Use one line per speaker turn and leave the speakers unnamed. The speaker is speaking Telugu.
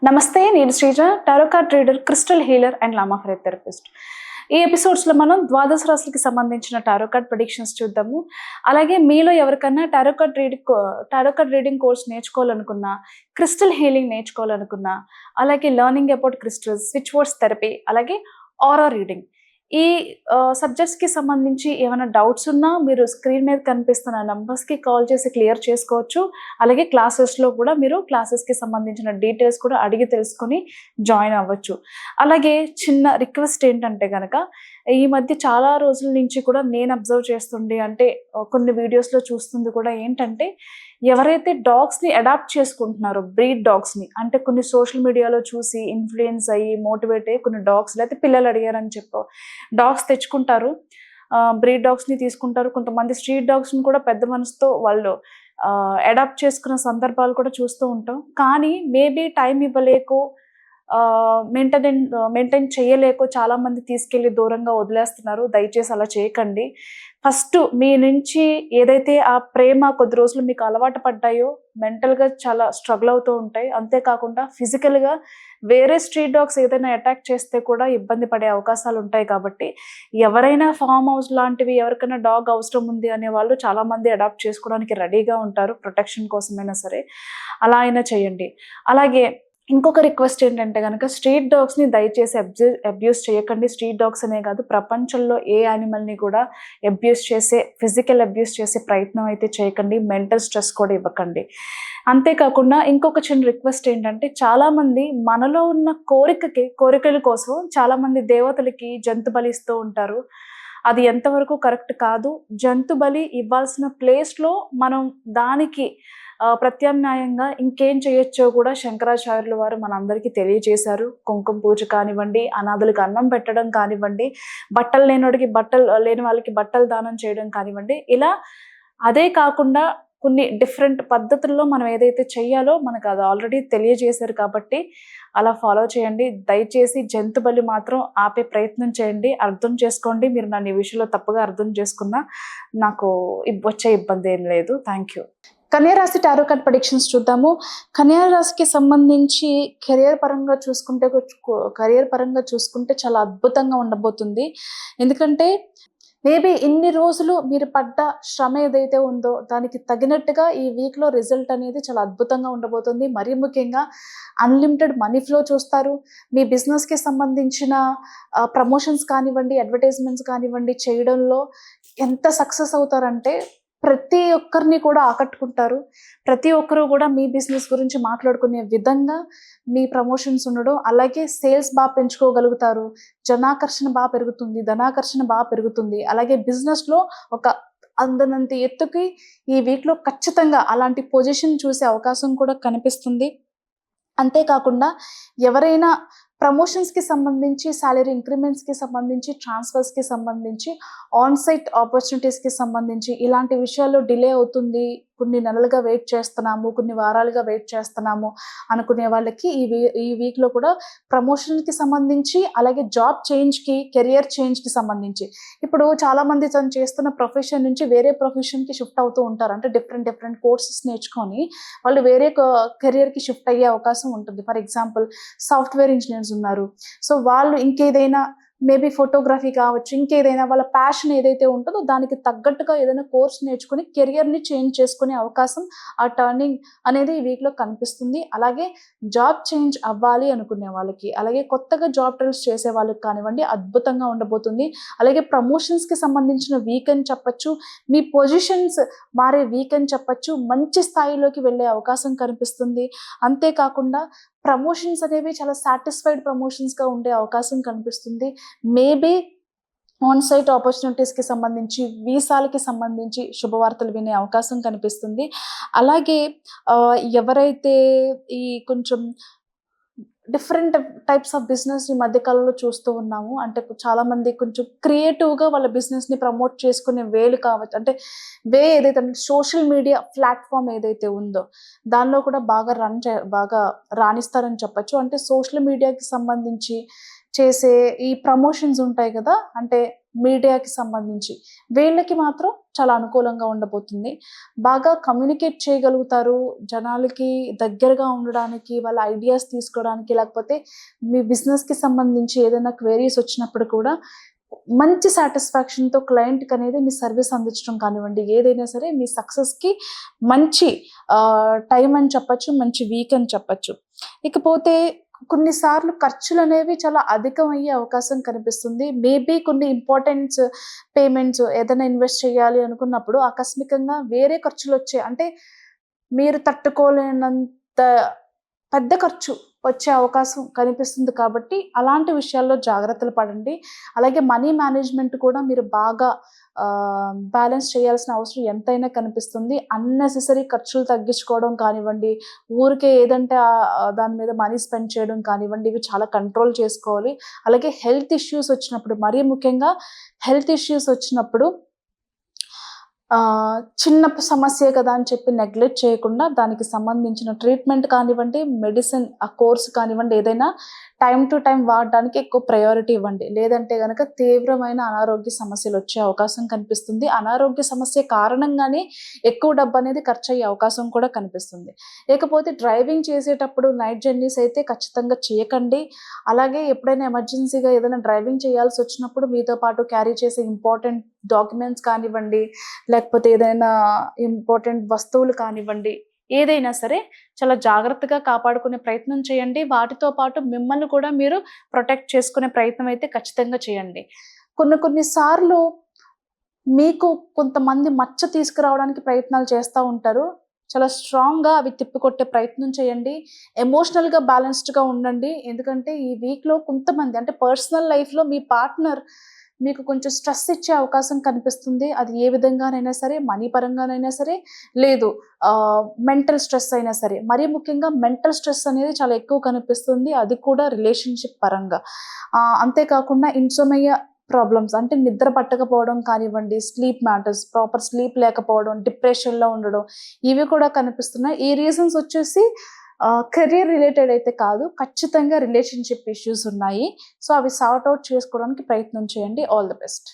నమస్తే, నేను Sreeja, tarot card reader, crystal healer and lama fera therapist. ఈ ఎపిసోడ్స్లో మనం ద్వాదశ రాశులకి సంబంధించిన టారో కార్డ్ ప్రెడిక్షన్స్ చూద్దాము. అలాగే మీలో ఎవరికన్నా టారో కార్డ్ రీడింగ్ కోర్స్ నేర్చుకోవాలనుకున్నా, క్రిస్టల్ హీలింగ్ నేర్చుకోవాలనుకున్నా, అలాగే learning about crystals, switch words therapy, అలాగే ఆరా రీడింగ్, ఈ సబ్జెక్ట్స్కి సంబంధించి ఏమైనా డౌట్స్ ఉన్నా మీరు స్క్రీన్ మీద కనిపిస్తున్న నంబర్స్కి కాల్ చేసి క్లియర్ చేసుకోవచ్చు. అలాగే క్లాసెస్లో కూడా మీరు క్లాసెస్కి సంబంధించిన డీటెయిల్స్ కూడా అడిగి తెలుసుకొని జాయిన్ అవ్వచ్చు. అలాగే చిన్న రిక్వెస్ట్ ఏంటంటే కనుక, ఈ మధ్య చాలా రోజుల నుంచి కూడా నేను అబ్జర్వ్ చేస్తుంది, అంటే కొన్ని వీడియోస్లో చూస్తుంది కూడా ఏంటంటే, ఎవరైతే డాగ్స్ని అడాప్ట్ చేసుకుంటున్నారో, బ్రీడ్ డాగ్స్ని, అంటే కొన్ని సోషల్ మీడియాలో చూసి ఇన్ఫ్లుయెన్స్ అయ్యి మోటివేట్ అయ్యి కొన్ని డాగ్స్, లేకపోతే పిల్లలు అడిగారని చెప్పు డాగ్స్ తెచ్చుకుంటారు, బ్రీడ్ డాగ్స్ని తీసుకుంటారు. కొంతమంది స్ట్రీట్ డాగ్స్ని కూడా పెద్ద మనసుతో వాళ్ళు అడాప్ట్ చేసుకున్న సందర్భాలు కూడా చూస్తూ ఉంటాం. కానీ మేబీ టైం ఇవ్వలేకో, మెయింటైన్ చేయలేకో చాలామంది తీసుకెళ్ళి దూరంగా వదిలేస్తున్నారు. దయచేసి అలా చేయకండి. ఫస్ట్ మీ నుంచి ఏదైతే ఆ ప్రేమ కొద్ది రోజులు మీకు అలవాటు పడ్డాయో, మెంటల్గా చాలా స్ట్రగుల్ అవుతూ ఉంటాయి. అంతేకాకుండా ఫిజికల్గా వేరే స్ట్రీట్ డాగ్స్ ఏదైనా అటాక్ చేస్తే కూడా ఇబ్బంది పడే అవకాశాలు ఉంటాయి. కాబట్టి ఎవరైనా ఫామ్ హౌస్ లాంటివి, ఎవరికైనా డాగ్ అవసరం ఉంది అనే వాళ్ళు చాలామంది అడాప్ట్ చేసుకోవడానికి రెడీగా ఉంటారు, ప్రొటెక్షన్ కోసమైనా సరే. అలా అయినా చేయండి. అలాగే ఇంకొక రిక్వెస్ట్ ఏంటంటే కనుక, స్ట్రీట్ డాగ్స్ని దయచేసి అబ్యూస్ చేయకండి. స్ట్రీట్ డాగ్స్ అనే కాదు, ప్రపంచంలో ఏ యానిమల్ని కూడా ఫిజికల్ అబ్యూస్ చేసే ప్రయత్నం అయితే చేయకండి. మెంటల్ స్ట్రెస్ కూడా ఇవ్వకండి. అంతేకాకుండా ఇంకొక చిన్న రిక్వెస్ట్ ఏంటంటే, చాలామంది మనలో ఉన్న కోరికల కోసం చాలామంది దేవతలకి జంతు బలి ఇస్తూ ఉంటారు. అది ఎంతవరకు కరెక్ట్ కాదు. జంతు బలి ఇవ్వాల్సిన ప్లేస్లో మనం దానికి ప్రత్యామ్నాయంగా ఇంకేం చేయొచ్చో కూడా శంకరాచార్యుల వారు మనందరికీ తెలియజేశారు. కుంకుమ పూజ కానివ్వండి, అనాథులకు అన్నం పెట్టడం కానివ్వండి, లేని వాళ్ళకి బట్టలు దానం చేయడం కానివ్వండి. ఇలా అదే కాకుండా కొన్ని డిఫరెంట్ పద్ధతుల్లో మనం ఏదైతే చెయ్యాలో మనకు అది ఆల్రెడీ తెలియజేశారు. కాబట్టి అలా ఫాలో చేయండి. దయచేసి జంతు బలి మాత్రం ఆపే ప్రయత్నం చేయండి. అర్థం చేసుకోండి. మీరు నన్ను ఈ విషయంలో తప్పుగా అర్థం చేసుకున్నా నాకు వచ్చే ఇబ్బంది ఏం లేదు. Thank you. కన్యా రాశి టారో కార్డ్ ప్రెడిక్షన్స్ చూద్దాము. కన్యా రాశికి సంబంధించి కెరియర్ పరంగా చూసుకుంటే చాలా అద్భుతంగా ఉండబోతుంది. ఎందుకంటే మేబీ ఇన్ని రోజులు మీరు పడ్డ శ్రమ ఏదైతే ఉందో దానికి తగినట్టుగా ఈ వీక్లో రిజల్ట్ అనేది చాలా అద్భుతంగా ఉండబోతుంది. మరీ ముఖ్యంగా అన్లిమిటెడ్ మనీ ఫ్లో చూస్తారు. మీ బిజినెస్కి సంబంధించిన ప్రమోషన్స్ కానివ్వండి, అడ్వర్టైజ్మెంట్స్ కానివ్వండి చేయడంలో ఎంత సక్సెస్ అవుతారంటే, ప్రతి ఒక్కరిని కూడా ఆకట్టుకుంటారు. ప్రతి ఒక్కరు కూడా మీ బిజినెస్ గురించి మాట్లాడుకునే విధంగా మీ ప్రమోషన్స్ ఉండడం, అలాగే సేల్స్ బాగా పెంచుకోగలుగుతారు. జనాకర్షణ బాగా పెరుగుతుంది, ధనాకర్షణ బాగా పెరుగుతుంది. అలాగే బిజినెస్లో ఒక అందనంత ఎత్తుకి ఈ వీక్లో ఖచ్చితంగా అలాంటి పొజిషన్ చూసే అవకాశం కూడా కనిపిస్తుంది. అంతేకాకుండా ఎవరైనా ప్రమోషన్స్కి సంబంధించి, శాలరీ ఇంక్రిమెంట్స్కి సంబంధించి, ట్రాన్స్ఫర్స్కి సంబంధించి, ఆన్సైట్ ఆపర్చునిటీస్కి సంబంధించి ఇలాంటి విషయాల్లో డిలే అవుతుంది, కొన్ని నెలలుగా వెయిట్ చేస్తున్నాము, కొన్ని వారాలుగా వెయిట్ చేస్తున్నాము అనుకునే వాళ్ళకి ఈ వీక్లో కూడా ప్రమోషన్కి సంబంధించి, అలాగే జాబ్ చేంజ్కి, కెరియర్ చేంజ్కి సంబంధించి, ఇప్పుడు చాలామంది తను చేస్తున్న ప్రొఫెషన్ నుంచి వేరే ప్రొఫెషన్కి షిఫ్ట్ అవుతూ ఉంటారు. అంటే డిఫరెంట్ కోర్సెస్ నేర్చుకొని వాళ్ళు వేరే కెరియర్కి షిఫ్ట్ అయ్యే అవకాశం ఉంటుంది. ఫర్ ఎగ్జాంపుల్ సాఫ్ట్వేర్ ఇంజనీర్స్ ఉన్నారు. సో వాళ్ళు ఇంకేదైనా మేబీ ఫోటోగ్రఫీ కావచ్చు, ఇంకేదైనా వాళ్ళ ప్యాషన్ ఏదైతే ఉంటుందో దానికి తగ్గట్టుగా ఏదైనా కోర్స్ నేర్చుకుని కెరియర్ని చేంజ్ చేసుకునే అవకాశం, ఆ టర్నింగ్ అనేది ఈ వీక్లో కనిపిస్తుంది. అలాగే జాబ్ చేంజ్ అవ్వాలి అనుకునే వాళ్ళకి, అలాగే కొత్తగా జాబ్ ట్రయల్స్ చేసే వాళ్ళకి కానివ్వండి, అద్భుతంగా ఉండబోతుంది. అలాగే ప్రమోషన్స్కి సంబంధించిన వీక్ అని చెప్పచ్చు, మీ పొజిషన్స్ మారే వీక్ అని చెప్పచ్చు. మంచి స్థాయిలోకి వెళ్ళే అవకాశం కనిపిస్తుంది. అంతేకాకుండా ప్రమోషన్స్ అనేవి చాలా సాటిస్ఫైడ్ ప్రమోషన్స్గా ఉండే అవకాశం కనిపిస్తుంది. మేబీ ఆన్సైట్ ఆపర్చునిటీస్కి సంబంధించి, వీసాలకి సంబంధించి శుభవార్తలు వినే అవకాశం కనిపిస్తుంది. అలాగే ఎవరైతే ఈ కొంచెం డిఫరెంట్ టైప్స్ ఆఫ్ బిజినెస్ ఈ మధ్యకాలంలో చూస్తూ ఉన్నాము, అంటే చాలామంది కొంచెం క్రియేటివ్గా వాళ్ళ బిజినెస్ని ప్రమోట్ చేసుకునే వేలు కావచ్చు, అంటే ఏదైతే సోషల్ మీడియా ప్లాట్ఫామ్ ఏదైతే ఉందో దానిలో కూడా బాగా రాణిస్తారని చెప్పచ్చు. అంటే సోషల్ మీడియాకి సంబంధించి చేసే ఈ ప్రమోషన్స్ ఉంటాయి కదా, అంటే మీడియాకి సంబంధించి వీళ్ళకి మాత్రం చాలా అనుకూలంగా ఉండబోతుంది. బాగా కమ్యూనికేట్ చేయగలుగుతారు. జనాలకి దగ్గరగా ఉండడానికి, వాళ్ళ ఐడియాస్ తీసుకోవడానికి, లేకపోతే మీ బిజినెస్‌కి సంబంధించి ఏదైనా క్వెరీస్ వచ్చినప్పుడు కూడా మంచి సాటిస్ఫాక్షన్‌తో క్లయింట్‌కి అనేది మీ సర్విస్ అందించడం కానివ్వండి, ఏదైనా సరే మీ సక్సెస్‌కి మంచి టైం అని చెప్పొచ్చు, మంచి వీక్ అని చెప్పొచ్చు. ఇకపోతే కొన్నిసార్లు ఖర్చులనేవి చాలా అధికమయ్యే అవకాశం కనిపిస్తుంది. మేబీ కొన్ని ఇంపార్టెంట్స్ పేమెంట్స్ ఏదైనా ఇన్వెస్ట్ చేయాలి అనుకున్నప్పుడు ఆకస్మికంగా వేరే ఖర్చులొచ్చే, అంటే మీరు తట్టుకోలేనంత పెద్ద ఖర్చు వచ్చే అవకాశం కనిపిస్తుంది కాబట్టి, అలాంటి విషయాల్లో జాగ్రత్తలు పడండి. అలాగే మనీ మేనేజ్‌మెంట్ కూడా మీరు బాగా బ్యాలెన్స్ చేయాల్సిన అవసరం ఎంతైనా కనిపిస్తుంది. అన్నెసెసరీ ఖర్చులు తగ్గించుకోవడం కానివ్వండి, ఊరికే ఏదంటే దాని మీద మనీ స్పెండ్ చేయడం కానివ్వండి, ఇవి చాలా కంట్రోల్ చేసుకోవాలి. అలాగే హెల్త్ ఇష్యూస్ వచ్చినప్పుడు, మరీ ముఖ్యంగా హెల్త్ ఇష్యూస్ వచ్చినప్పుడు చిన్న సమస్యే కదా అని చెప్పి నెగ్లెక్ట్ చేయకుండా దానికి సంబంధించిన ట్రీట్మెంట్ కానివ్వండి, మెడిసిన్ కోర్స్ కానివ్వండి, ఏదైనా టైమ్ టు టైమ్ వాడడానికి ఎక్కువ ప్రయారిటీ ఇవ్వండి. లేదంటే గనక తీవ్రమైన అనారోగ్య సమస్యలొచ్చే అవకాశం కనిపిస్తుంది. అనారోగ్య సమస్య కారణంగానే ఎక్కువ డబ్బనేది ఖర్చయ్యే అవకాశం కూడా కనిపిస్తుంది. ఇకపోతే డ్రైవింగ్ చేసేటప్పుడు నైట్ జర్నీస్ అయితే ఖచ్చితంగా చేయకండి. అలాగే ఎప్పుడైనా ఎమర్జెన్సీగా ఏదైనా డ్రైవింగ్ చేయాల్సొచ్చినప్పుడు మీతో పాటు క్యారీ చేసే ఇంపార్టెంట్ డాక్యుమెంట్స్ కానివ్వండి, లేకపోతే ఏదైనా ఇంపార్టెంట్ వస్తువులు కానివ్వండి, ఏదైనా సరే చాలా జాగ్రత్తగా కాపాడుకునే ప్రయత్నం చేయండి. వాటితో పాటు మిమ్మల్ని కూడా మీరు ప్రొటెక్ట్ చేసుకునే ప్రయత్నం అయితే ఖచ్చితంగా చేయండి. కొన్ని సార్లు మీకు కొంతమంది మచ్చ తీసుకురావడానికి ప్రయత్నాలు చేస్తా ఉంటారు. చాలా స్ట్రాంగ్‌గా అవి తిప్పికొట్టే ప్రయత్నం చేయండి. ఎమోషనల్‌గా బ్యాలెన్స్డ్‌గా ఉండండి. ఎందుకంటే ఈ వీక్‌లో కొంతమంది, అంటే పర్సనల్ లైఫ్‌లో మీ పార్ట్నర్ మీకు కొంచెం స్ట్రెస్ ఇచ్చే అవకాశం కనిపిస్తుంది. అది ఏ విధంగానైనా సరే, మనీ పరంగానైనా సరే, లేదు మెంటల్ స్ట్రెస్ అయినా సరే. మరీ ముఖ్యంగా మెంటల్ స్ట్రెస్ అనేది చాలా ఎక్కువ కనిపిస్తుంది. అది కూడా రిలేషన్‌షిప్ పరంగా. అంతేకాకుండా ఇన్సోమనియా ప్రాబ్లమ్స్, అంటే నిద్ర పట్టకపోవడం కానివ్వండి, స్లీప్ మ్యాటర్స్, ప్రాపర్ స్లీప్ లేకపోవడం, డిప్రెషన్‌లో ఉండడం, ఇవి కూడా కనిపిస్తున్నాయి. ఈ రీజన్స్ వచ్చేసి కెరియర్ రిలేటెడ్ అయితే కాదు. ఖచ్చితంగా రిలేషన్‌షిప్ ఇష్యూస్ ఉన్నాయి. సో, అవి సార్ట్ ఔట్ చేసుకోవడానికి ప్రయత్నం చేయండి. All the best.